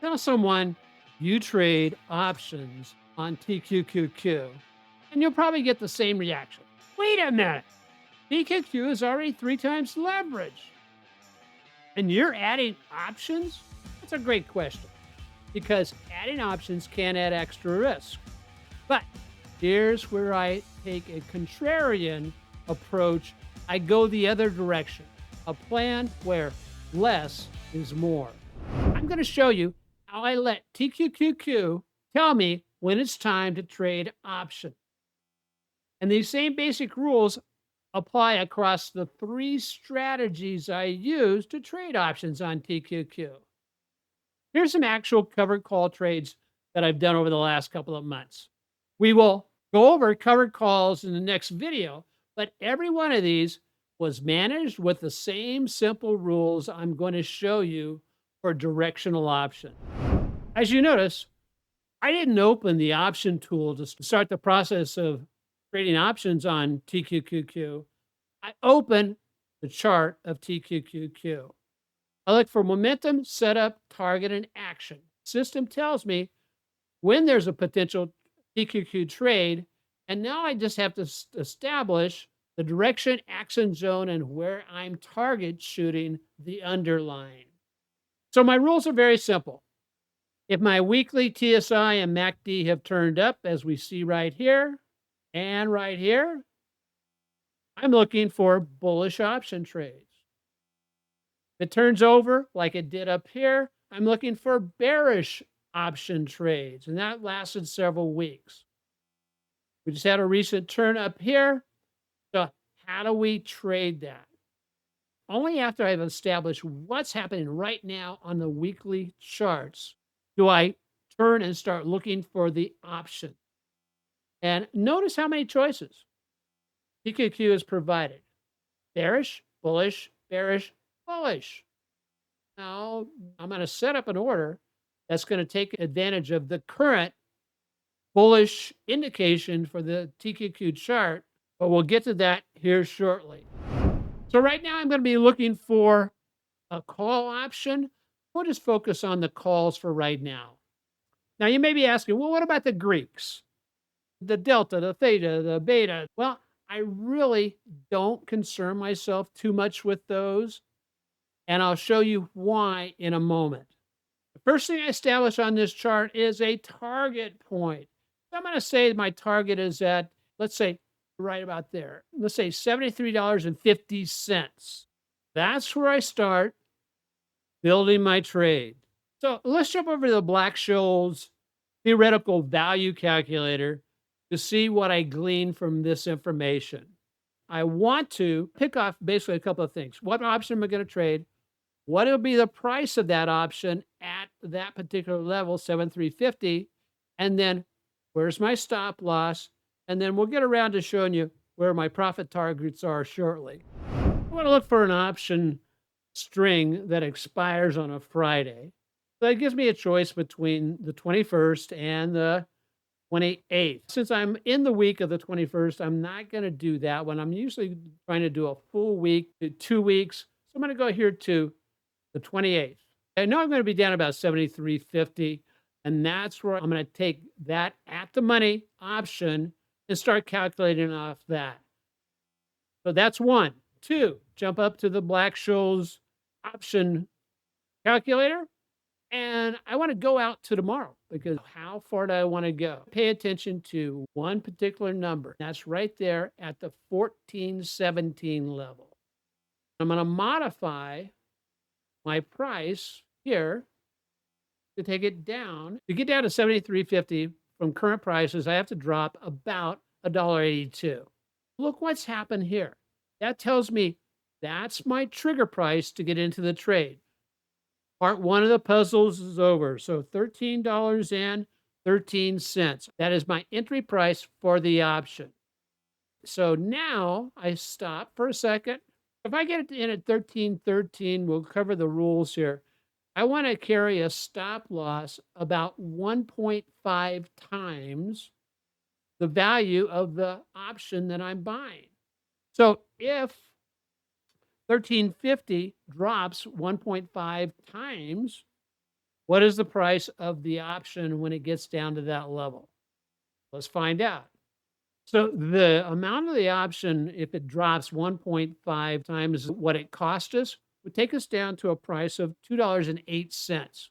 Tell someone you trade options on TQQQ, and you'll probably get the same reaction. Wait a minute. TQQ is already 3 times leverage, and you're adding options? That's a great question because adding options can add extra risk. But here's where I take a contrarian approach. I go the other direction, a plan where less is more. I'm going to show you how I let TQQQ tell me when it's time to trade option. And these same basic rules apply across the 3 strategies I use to trade options on TQQ. Here's some actual covered call trades that I've done over the last couple of months. We will go over covered calls in the next video, but every one of these was managed with the same simple rules I'm going to show you for directional option. As you notice, I didn't open the option tool to start the process of trading options on TQQQ. I open the chart of TQQQ. I look for momentum, setup, target, and action. System tells me when there's a potential TQQ trade, and now I just have to establish the direction, action zone, and where I'm target shooting the underlying. So my rules are very simple. If my weekly TSI and MACD have turned up, as we see right here and right here, I'm looking for bullish option trades. If it turns over like it did up here, I'm looking for bearish option trades, and that lasted several weeks. We just had a recent turn up here. So how do we trade that? Only after I've established what's happening right now on the weekly charts do I turn and start looking for the option. And notice how many choices TQQ has provided. Bearish, bullish, bearish, bullish. Now, I'm going to set up an order that's going to take advantage of the current bullish indication for the TQQ chart, but we'll get to that here shortly. So right now I'm going to be looking for a call option. We'll just focus on the calls for right now. Now you may be asking, well, what about the Greeks? The delta, the theta, the beta. Well, I really don't concern myself too much with those, and I'll show you why in a moment. The first thing I establish on this chart is a target point. So I'm going to say my target is at, let's say, right about there. Let's say $73.50. That's where I start building my trade. So let's jump over to the Black-Scholes theoretical value calculator to see what I glean from this information. I want to pick off basically a couple of things. What option am I going to trade? What will be the price of that option at that particular level, 7,350? And then where's my stop loss? And then we'll get around to showing you where my profit targets are shortly. I want to look for an option string that expires on a Friday. So that gives me a choice between the 21st and the 28th. Since I'm in the week of the 21st, I'm not going to do that one. I'm usually trying to do a full week to 2 weeks. So I'm going to go here to the 28th. I know I'm going to be down about 73.50, and that's where I'm going to take that at the money option and start calculating off that. So that's 1. 2, jump up to the Black-Scholes option calculator. And I want to go out to tomorrow because how far do I want to go? Pay attention to one particular number. That's right there at the 1417 level. I'm going to modify my price here to take it down. To get down to 73.50 from current prices, I have to drop about $1.82. Look what's happened here. That tells me that's my trigger price to get into the trade. Part 1 of the puzzles is over. So $13.13. That is my entry price for the option. So now I stop for a second. If I get it in at 13.13, we'll cover the rules here. I want to carry a stop loss about 1.5 times the value of the option that I'm buying. So if 1350 drops 1.5 times, What is the price of the option when it gets down to that level? Let's find out. So the amount of the option, if it drops 1.5 times what it cost us, would take us down to a price of $2.08.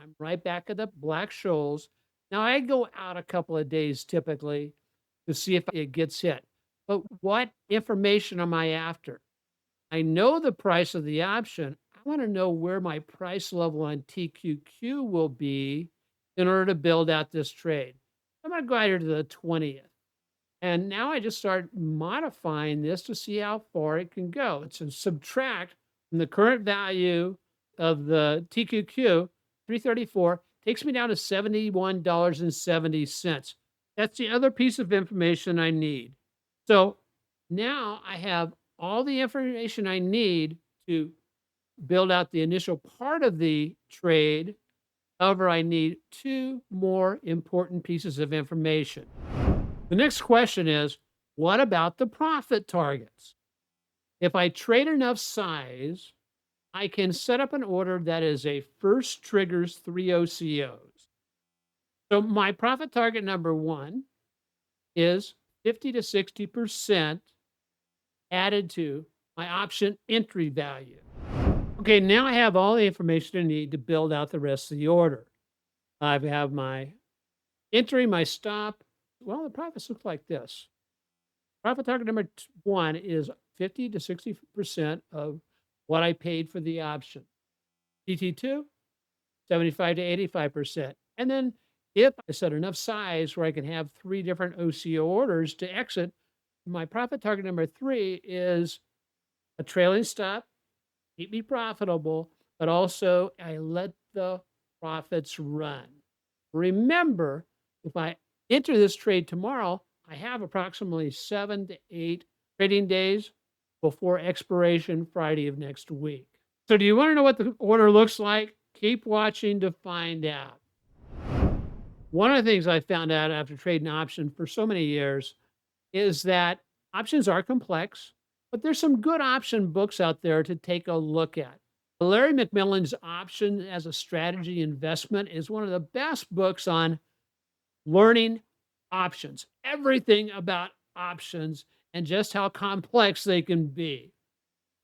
I'm right back at the Black Shoals. Now I go out a couple of days typically to see if it gets hit. But what information am I after? I know the price of the option. I want to know where my price level on TQQ will be in order to build out this trade. I'm going to go out here to the 20th. And now I just start modifying this to see how far it can go. It's to subtract from the current value of the TQQ, 334, takes me down to $71.70. That's the other piece of information I need. So now I have all the information I need to build out the initial part of the trade. However, I need two more important pieces of information. The next question is, what about the profit targets? If I trade enough size, I can set up an order that is a first triggers 3 OCOs. So my profit target number one is 50 to 60% added to my option entry value. Okay, now I have all the information I need to build out the rest of the order. I have my entry, my stop. Well, the profits look like this. Profit target number one is 50 to 60% of what I paid for the option. PT2, 75 to 85%. And then if I set enough size where I can have 3 different OCO orders to exit, my profit target number 3 is a trailing stop, keep me profitable, but also I let the profits run. Remember, if I enter this trade tomorrow, I have approximately 7 to 8 trading days before expiration Friday of next week. So do you want to know what the order looks like? Keep watching to find out. One of the things I found out after trading options for so many years is that options are complex, but there's some good option books out there to take a look at. Larry McMillan's Option as a Strategy Investment is one of the best books on learning options, everything about options and just how complex they can be.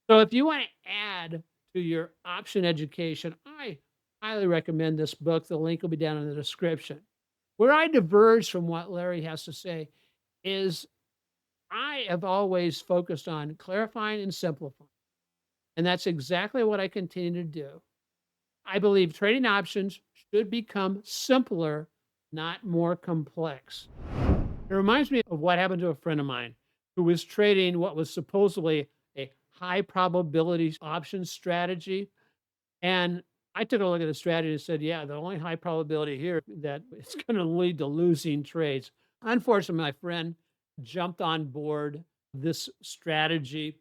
So if you want to add to your option education, I highly recommend this book. The link will be down in the description. Where I diverge from what Larry has to say is I have always focused on clarifying and simplifying. And that's exactly what I continue to do. I believe trading options should become simpler, not more complex. It reminds me of what happened to a friend of mine who was trading what was supposedly a high probability option strategy. And I took a look at the strategy and said, yeah, the only high probability here that it's going to lead to losing trades. Unfortunately, my friend jumped on board this strategy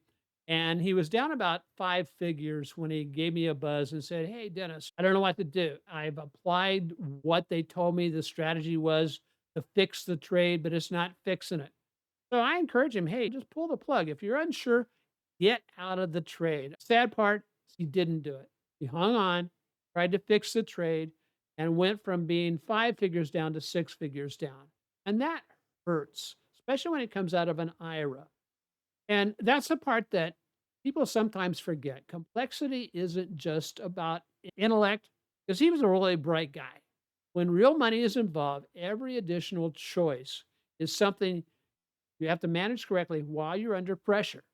and he was down about 5 figures when he gave me a buzz and said, hey, Dennis, I don't know what to do. I've applied what they told me the strategy was to fix the trade, but it's not fixing it. So I encourage him, hey, just pull the plug. If you're unsure, get out of the trade. Sad part, he didn't do it. He hung on, tried to fix the trade, and went from being 5 figures down to 6 figures down. And that hurts, especially when it comes out of an IRA. And that's the part that people sometimes forget. Complexity isn't just about intellect, because he was a really bright guy. When real money is involved, every additional choice is something you have to manage correctly while you're under pressure.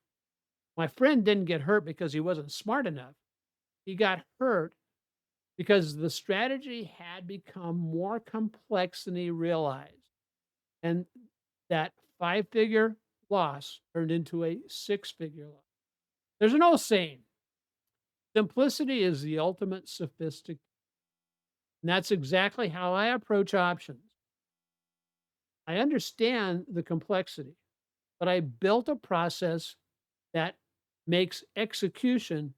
My friend didn't get hurt because he wasn't smart enough. He got hurt because the strategy had become more complex than he realized. And that 5 figure loss turned into a 6 figure loss. There's an old saying, simplicity is the ultimate sophistication. And that's exactly how I approach options. I understand the complexity, but I built a process that makes execution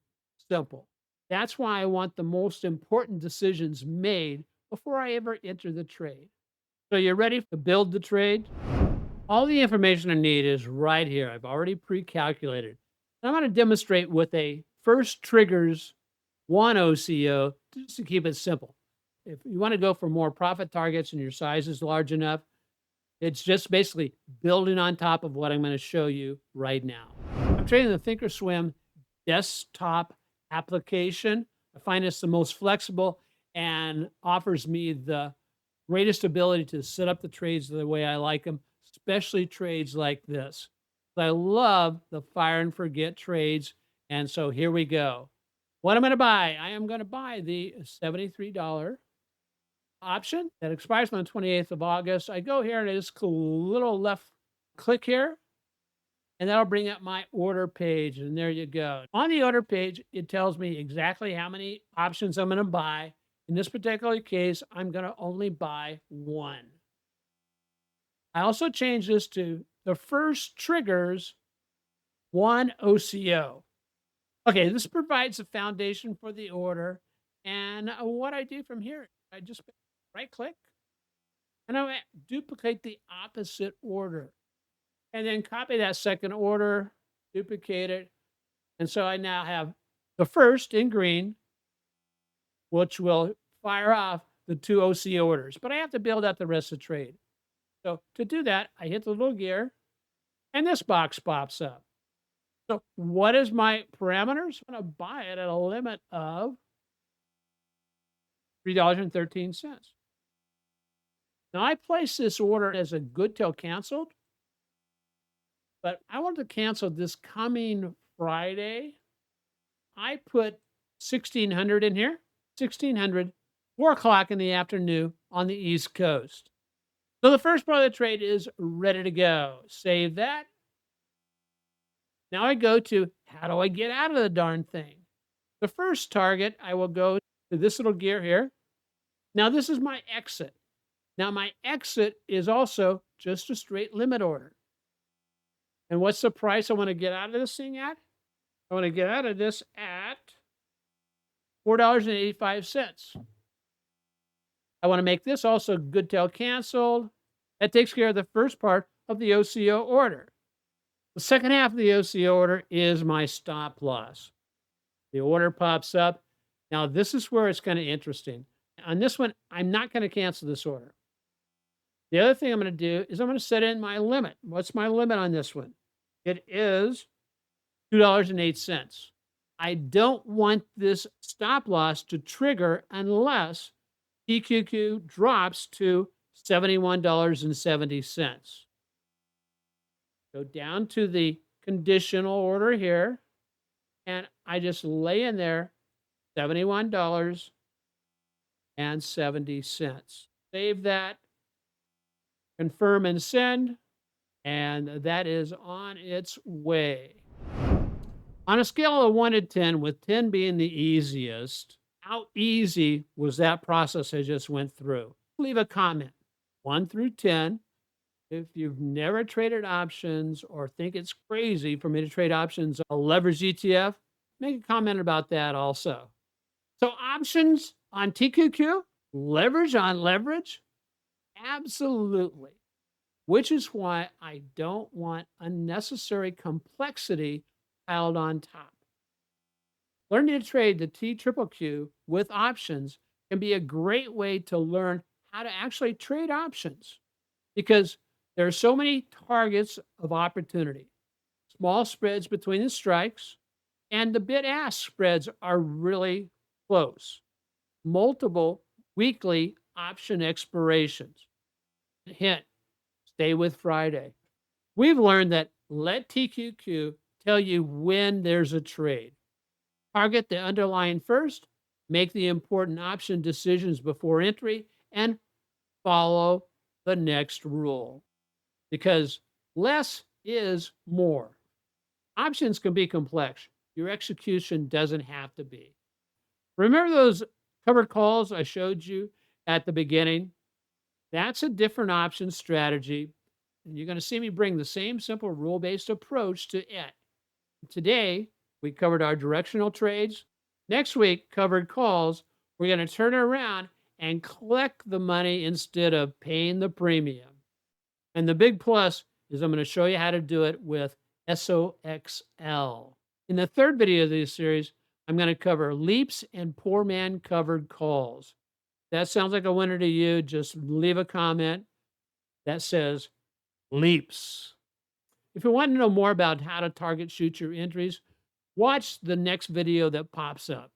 simple. That's why I want the most important decisions made before I ever enter the trade. So you're ready to build the trade? All the information I need is right here. I've already pre-calculated. I'm going to demonstrate with a first triggers 1 OCO just to keep it simple. If you want to go for more profit targets and your size is large enough, it's just basically building on top of what I'm going to show you right now. I'm trading the ThinkorSwim desktop application. I find it's the most flexible and offers me the greatest ability to set up the trades the way I like them, especially trades like this. I love the fire and forget trades. And so here we go. What I'm going to buy, I am going to buy the $73 option that expires on the 28th of August. I go here and I just little left click here, and that'll bring up my order page. And there you go. On the order page, it tells me exactly how many options I'm going to buy. In this particular case, I'm going to only buy one. I also changed this to the first triggers one OCO. Okay, this provides a foundation for the order. And what I do from here, I just right click and I duplicate the opposite order and then copy that second order, duplicate it. And so I now have the first in green, which will fire off the two OC orders, but I have to build out the rest of the trade. So to do that, I hit the little gear and this box pops up. So what is my parameters? I'm going to buy it at a limit of $3.13. Now I place this order as a good till canceled, but I want to cancel this coming Friday. I put 1600 in here, 1600, 4 o'clock in the afternoon on the East Coast. So the first part of the trade is ready to go. Save that. Now I go to how do I get out of the darn thing? The first target, I will go to this little gear here. Now this is my exit. Now my exit is also just a straight limit order. And what's the price I want to get out of this thing at? I want to get out of this at $4.85. I want to make this also good till canceled. That takes care of the first part of the OCO order. The second half of the OCO order is my stop loss. The order pops up. Now this is where it's kind of interesting. On this one, I'm not going to cancel this order. The other thing I'm going to do is I'm going to set in my limit. What's my limit on this one? It is $2.08. I don't want this stop loss to trigger unless TQQ drops to $71.70. Go down to the conditional order here, and I just lay in there $71.70. Save that, confirm and send, and that is on its way. On a scale of 1 to 10, with 10 being the easiest, how easy was that process I just went through? Leave a comment, 1 through 10. If you've never traded options or think it's crazy for me to trade options, a leverage ETF, make a comment about that also. So options on TQQ, leverage on leverage? Absolutely. Which is why I don't want unnecessary complexity piled on top. Learning to trade the TQQQ with options can be a great way to learn how to actually trade options because there are so many targets of opportunity. Small spreads between the strikes and the bid-ask spreads are really close. Multiple weekly option expirations. Hint, stay with Friday. We've learned that let TQQ tell you when there's a trade. Target the underlying first, make the important option decisions before entry, and follow the next rule. Because less is more. Options can be complex. Your execution doesn't have to be. Remember those covered calls I showed you at the beginning? That's a different option strategy. And you're going to see me bring the same simple rule-based approach to it. Today, we covered our directional trades. Next week, covered calls. We're going to turn it around and collect the money instead of paying the premium. And the big plus is I'm going to show you how to do it with SOXL. In the third video of this series, I'm going to cover leaps and poor man covered calls. that sounds like a winner to you, just leave a comment that says leaps. If you want to know more about how to target shoot your entries, watch the next video that pops up.